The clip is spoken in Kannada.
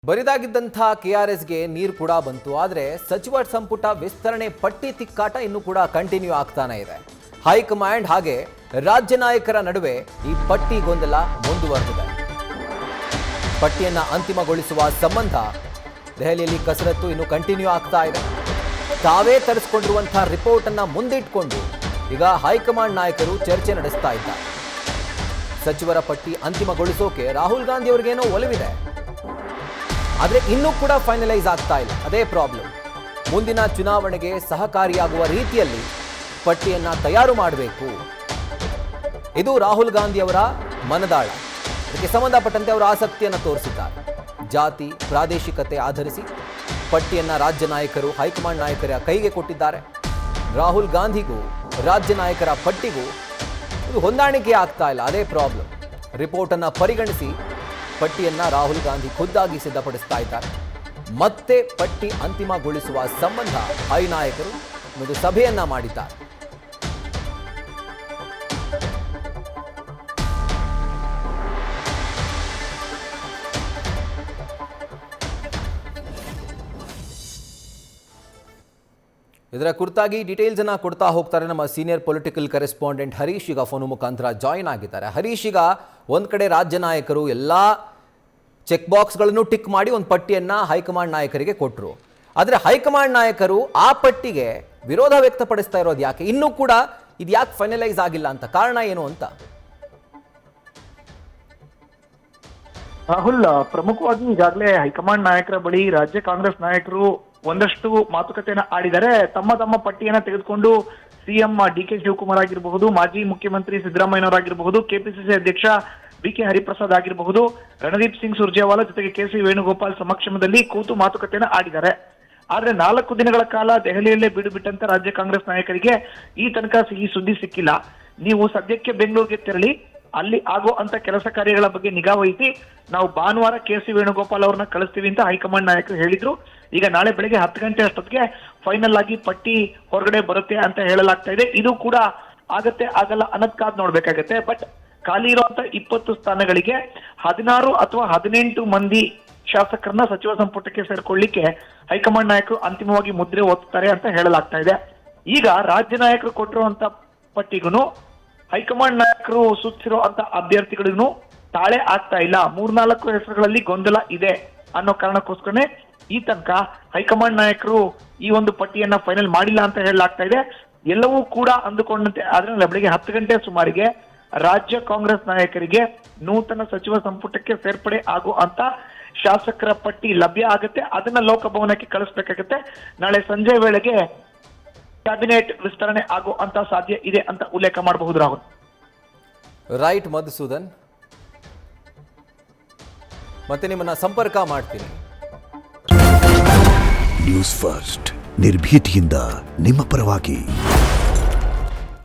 ಬರಿದಾಗಿದ್ದಂಥ ಕೆಆರ್ಎಸ್ಗೆ ನೀರು ಕೂಡ ಬಂತು. ಆದರೆ ಸಚಿವ ಸಂಪುಟ ವಿಸ್ತರಣೆ ಪಟ್ಟಿ ತಿಕ್ಕಾಟ ಇನ್ನೂ ಕೂಡ ಕಂಟಿನ್ಯೂ ಆಗ್ತಾನೆ ಇದೆ. ಹೈಕಮಾಂಡ್ ಹಾಗೆ ರಾಜ್ಯ ನಾಯಕರ ನಡುವೆ ಈ ಪಟ್ಟಿ ಗೊಂದಲ ಮುಂದುವರೆದಿದೆ. ಪಟ್ಟಿಯನ್ನು ಅಂತಿಮಗೊಳಿಸುವ ಸಂಬಂಧ ದೆಹಲಿಯಲ್ಲಿ ಕಸರತ್ತು ಇನ್ನು ಕಂಟಿನ್ಯೂ ಆಗ್ತಾ ಇದೆ. ತಾವೇ ತರಿಸಿಕೊಂಡಿರುವಂಥ ರಿಪೋರ್ಟ್ ಅನ್ನು ಮುಂದಿಟ್ಕೊಂಡು ಈಗ ಹೈಕಮಾಂಡ್ ನಾಯಕರು ಚರ್ಚೆ ನಡೆಸ್ತಾ ಇದ್ದಾರೆ. ಸಚಿವರ ಪಟ್ಟಿ ಅಂತಿಮಗೊಳಿಸೋಕೆ ರಾಹುಲ್ ಗಾಂಧಿ ಅವರಿಗೇನೋ ಒಲವಿದೆ, ಆದರೆ ಇನ್ನೂ ಕೂಡ ಫೈನಲೈಸ್ ಆಗ್ತಾ ಇಲ್ಲ. ಅದೇ ಪ್ರಾಬ್ಲಮ್. ಮುಂದಿನ ಚುನಾವಣೆಗೆ ಸಹಕಾರಿಯಾಗುವ ರೀತಿಯಲ್ಲಿ ಪಟ್ಟಿಯನ್ನು ತಯಾರು ಮಾಡಬೇಕು. ಇದು ರಾಹುಲ್ ಗಾಂಧಿ ಅವರ ಮನದಾಳ. ಇದಕ್ಕೆ ಸಂಬಂಧಪಟ್ಟಂತೆ ಅವರು ಆಸಕ್ತಿಯನ್ನು ತೋರಿಸಿದ್ದಾರೆ. ಜಾತಿ ಪ್ರಾದೇಶಿಕತೆ ಆಧರಿಸಿ ಪಟ್ಟಿಯನ್ನು ರಾಜ್ಯ ನಾಯಕರು ಹೈಕಮಾಂಡ್ ನಾಯಕರ ಕೈಗೆ ಕೊಟ್ಟಿದ್ದಾರೆ. ರಾಹುಲ್ ಗಾಂಧಿಗೂ ರಾಜ್ಯ ನಾಯಕರ ಪಟ್ಟಿಗೂ ಇದು ಹೊಂದಾಣಿಕೆ ಆಗ್ತಾ ಇಲ್ಲ. ಅದೇ ಪ್ರಾಬ್ಲಮ್. ರಿಪೋರ್ಟನ್ನು ಪರಿಗಣಿಸಿ ಪಟ್ಟಿಯನ್ನು ರಾಹುಲ್ ಗಾಂಧಿ ಖುದ್ದಾಗಿ ಸಿದ್ಧಪಡಿಸ್ತಾ ಇದ್ದಾರೆ. ಮತ್ತೆ ಪಟ್ಟಿ ಅಂತಿಮಗೊಳಿಸುವ ಸಂಬಂಧ ಹೈ ನಾಯಕರು ಒಂದು ಸಭೆಯನ್ನ ಮಾಡಿದ್ದಾರೆ. ಇದರ ಕುರಿತಾಗಿ ಡೀಟೇಲ್ಸ್ ಅನ್ನ ಕೊಡ್ತಾ ಹೋಗ್ತಾರೆ ನಮ್ಮ ಸೀನಿಯರ್ ಪೊಲಿಟಿಕಲ್ ಕರೆಸ್ಪಾಂಡೆಂಟ್ ಹರೀಶ್. ಈಗ ಫೋನ್ ಮುಖಾಂತರ ಜಾಯಿನ್ ಆಗಿದ್ದಾರೆ. ಹರೀಶ್, ಈಗ ಒಂದ್ ಕಡೆ ರಾಜ್ಯ ನಾಯಕರು ಎಲ್ಲಾ ಚೆಕ್ ಬಾಕ್ಸ್ಗಳನ್ನು ಟಿಕ್ ಮಾಡಿ ಒಂದು ಪಟ್ಟಿಯನ್ನು ಹೈಕಮಾಂಡ್ ನಾಯಕರಿಗೆ ಕೊಟ್ಟರು. ಆದರೆ ಹೈಕಮಾಂಡ್ ನಾಯಕರು ಆ ಪಟ್ಟಿಗೆ ವಿರೋಧ ವ್ಯಕ್ತಪಡಿಸ್ತಾ ಇರೋದು ಯಾಕೆ? ಇನ್ನೂ ಕೂಡ ಇದು ಯಾಕೆ ಫೈನಲೈಸ್ ಆಗಿಲ್ಲ ಅಂತ ಕಾರಣ ಏನು ಅಂತ? ರಾಹುಲ್, ಪ್ರಮುಖವಾಗಿ ಈಗಾಗಲೇ ಹೈಕಮಾಂಡ್ ನಾಯಕರ ಬಳಿ ರಾಜ್ಯ ಕಾಂಗ್ರೆಸ್ ನಾಯಕರು ಒಂದಷ್ಟು ಮಾತುಕತೆಯನ್ನ ಆಡಿದರೆ. ತಮ್ಮ ಪಟ್ಟಿಯನ್ನ ತೆಗೆದುಕೊಂಡು ಸಿಎಂ ಡಿ.ಕೆ. ಶಿವಕುಮಾರ್ ಆಗಿರಬಹುದು, ಮಾಜಿ ಮುಖ್ಯಮಂತ್ರಿ ಸಿದ್ದರಾಮಯ್ಯನವರಾಗಿರಬಹುದು, ಕೆಪಿಸಿಸಿ ಅಧ್ಯಕ್ಷ ಬಿ.ಕೆ. ಹರಿಪ್ರಸಾದ್ ಆಗಿರಬಹುದು, ರಣದೀಪ್ ಸಿಂಗ್ ಸುರ್ಜೇವಾಲಾ ಜೊತೆಗೆ ಕೆ.ಸಿ. ವೇಣುಗೋಪಾಲ್ ಸಮಕ್ಷಮದಲ್ಲಿ ಕೂತು ಮಾತುಕತೆಯನ್ನು ಆಡಿದ್ದಾರೆ. ಆದ್ರೆ 4 ದಿನಗಳ ಕಾಲ ದೆಹಲಿಯಲ್ಲೇ ಬೀಡು ಬಿಟ್ಟಂತ ರಾಜ್ಯ ಕಾಂಗ್ರೆಸ್ ನಾಯಕರಿಗೆ ಈ ತನಕ ಸಿಹಿ ಸುದ್ದಿ ಸಿಕ್ಕಿಲ್ಲ. ನೀವು ಸದ್ಯಕ್ಕೆ ಬೆಂಗಳೂರಿಗೆ ತೆರಳಿ ಅಲ್ಲಿ ಆಗೋ ಅಂತ ಕೆಲಸ ಕಾರ್ಯಗಳ ಬಗ್ಗೆ ನಿಗಾ ವಹಿಸಿ ನಾವು ಭಾನುವಾರ ಕೆ.ಸಿ. ವೇಣುಗೋಪಾಲ್ ಅವ್ರನ್ನ ಕಳಿಸ್ತೀವಿ ಅಂತ ಹೈಕಮಾಂಡ್ ನಾಯಕರು ಹೇಳಿದ್ರು. ಈಗ ನಾಳೆ ಬೆಳಗ್ಗೆ 10 ಗಂಟೆ ಅಷ್ಟೊತ್ತಿಗೆ ಫೈನಲ್ ಆಗಿ ಪಟ್ಟಿ ಹೊರಗಡೆ ಬರುತ್ತೆ ಅಂತ ಹೇಳಲಾಗ್ತಾ ಇದೆ. ಇದು ಕೂಡ ಆಗತ್ತೆ ಆಗಲ್ಲ ಅನ್ನೋದ್ ಕಾದ್ ನೋಡ್ಬೇಕಾಗತ್ತೆ. ಬಟ್ ಖಾಲಿ ಇರುವಂತ 20 ಸ್ಥಾನಗಳಿಗೆ 16 ಅಥವಾ 18 ಮಂದಿ ಶಾಸಕರನ್ನ ಸಚಿವ ಸಂಪುಟಕ್ಕೆ ಸೇರ್ಕೊಳ್ಳಿಕ್ಕೆ ಹೈಕಮಾಂಡ್ ನಾಯಕರು ಅಂತಿಮವಾಗಿ ಮುದ್ರೆ ಒತ್ತಾರೆ ಅಂತ ಹೇಳಲಾಗ್ತಾ ಇದೆ. ಈಗ ರಾಜ್ಯ ನಾಯಕರು ಕೊಟ್ಟಿರುವಂತ ಪಟ್ಟಿಗೂ ಹೈಕಮಾಂಡ್ ನಾಯಕರು ಸೂಚಿಸಿರೋ ಅಂತ ಅಭ್ಯರ್ಥಿಗಳಿಗೂ ತಾಳೆ ಆಗ್ತಾ ಇಲ್ಲ. 3-4 ಹೆಸರುಗಳಲ್ಲಿ ಗೊಂದಲ ಇದೆ ಅನ್ನೋ ಕಾರಣಕ್ಕೋಸ್ಕರನೇ ಈ ತನಕ ಹೈಕಮಾಂಡ್ ನಾಯಕರು ಈ ಒಂದು ಪಟ್ಟಿಯನ್ನ ಫೈನಲ್ ಮಾಡಿಲ್ಲ ಅಂತ ಹೇಳಲಾಗ್ತಾ ಇದೆ. ಎಲ್ಲವೂ ಕೂಡ ಅಂದುಕೊಂಡಂತೆ ಆದ್ರೆ ಬೆಳಿಗ್ಗೆ 10 ಗಂಟೆ ಸುಮಾರಿಗೆ ರಾಜ್ಯ ಕಾಂಗ್ರೆಸ್ ನಾಯಕರಿಗೆ ನೂತನ ಸಚಿವ ಸಂಪುಟಕ್ಕೆ ಸೇರ್ಪಡೆ ಆಗುವಂತ ಶಾಸಕರ ಪಟ್ಟಿ ಲಭ್ಯ ಆಗುತ್ತೆ. ಅದನ್ನ ಲೋಕಭವನಕ್ಕೆ ಕಳಿಸ್ಬೇಕಾಗತ್ತೆ. ನಾಳೆ ಸಂಜೆ ವೇಳೆಗೆ ಕ್ಯಾಬಿನೆಟ್ ವಿಸ್ತರಣೆ ಆಗುವಂತ ಸಾಧ್ಯ ಇದೆ ಅಂತ ಉಲ್ಲೇಖ ಮಾಡಬಹುದು. ರಾಹುಲ್. ರೈಟ್ ಮಧುಸೂದನ್, ಮತ್ತೆ ನಿಮ್ಮನ್ನ ಸಂಪರ್ಕ ಮಾಡ್ತೀನಿ. ನ್ಯೂಸ್ ಫಸ್ಟ್ ನಿರ್ಭೀತಿಯಿಂದ ನಿಮ್ಮ ಪರವಾಗಿ.